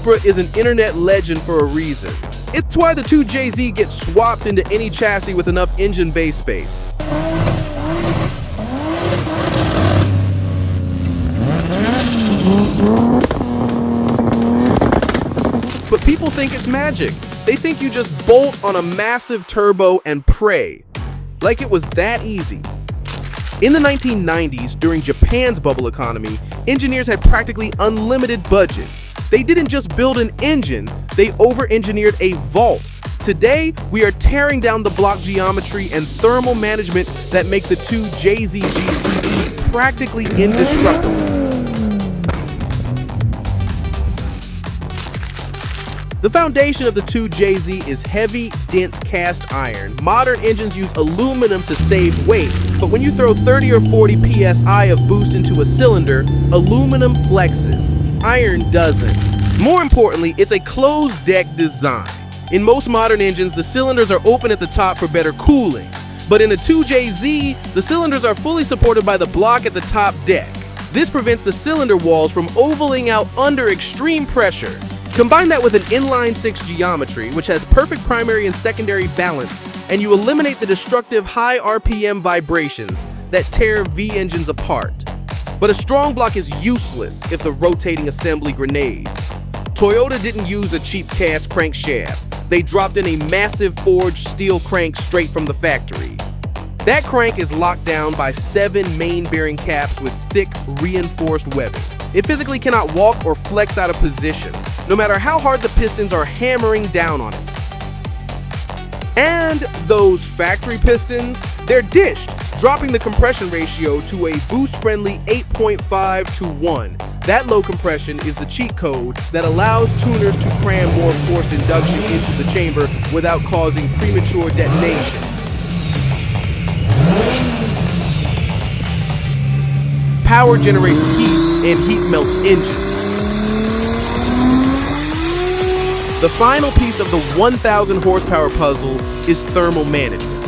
Supra is an internet legend for a reason. It's why the 2JZ gets swapped into any chassis with enough engine bay space. But people think it's magic. They think you just bolt on a massive turbo and pray. Like it was that easy. In the 1990s, during Japan's bubble economy, engineers had practically unlimited budgets. They didn't just build an engine, they over-engineered a vault. Today, we are tearing down the block geometry and thermal management that make the 2JZ GTE practically indestructible. The foundation of the 2JZ is heavy, dense cast iron. Modern engines use aluminum to save weight, but when you throw 30 or 40 psi of boost into a cylinder, aluminum flexes. Iron doesn't. More importantly, it's a closed deck design. In most modern engines, the cylinders are open at the top for better cooling. But in a 2JZ, the cylinders are fully supported by the block at the top deck. This prevents the cylinder walls from ovaling out under extreme pressure. Combine that with an inline-6 geometry, which has perfect primary and secondary balance, and you eliminate the destructive high RPM vibrations that tear V engines apart. But a strong block is useless if the rotating assembly grenades. Toyota didn't use a cheap cast crankshaft. They dropped in a massive forged steel crank straight from the factory. That crank is locked down by 7 main bearing caps with thick, reinforced webbing. It physically cannot walk or flex out of position, no matter how hard the pistons are hammering down on it. And those factory pistons, they're dished, dropping the compression ratio to a boost-friendly 8.5 to 1. That low compression is the cheat code that allows tuners to cram more forced induction into the chamber without causing premature detonation. Power generates heat, and heat melts engines. The final piece of the 1,000 horsepower puzzle is thermal management.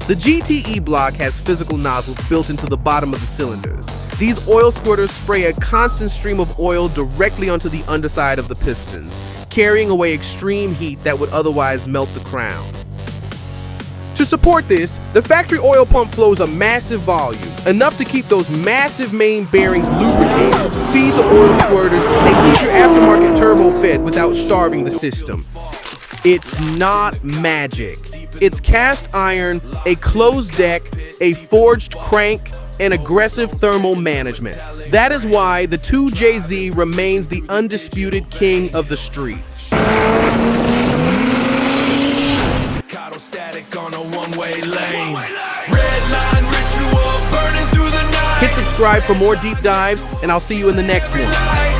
The GTE block has physical nozzles built into the bottom of the cylinders. These oil squirters spray a constant stream of oil directly onto the underside of the pistons, carrying away extreme heat that would otherwise melt the crown. To support this, the factory oil pump flows a massive volume, enough to keep those massive main bearings lubricated, feed the oil squirters, and keep your aftermarket turbo fed without starving the system. It's not magic. It's cast iron, a closed deck, a forged crank, and aggressive thermal management. That is why the 2JZ remains the undisputed king of the streets. Static on a one-way lane. Red line ritual burning through the night. Hit subscribe for more deep dives, and I'll see you in the next one.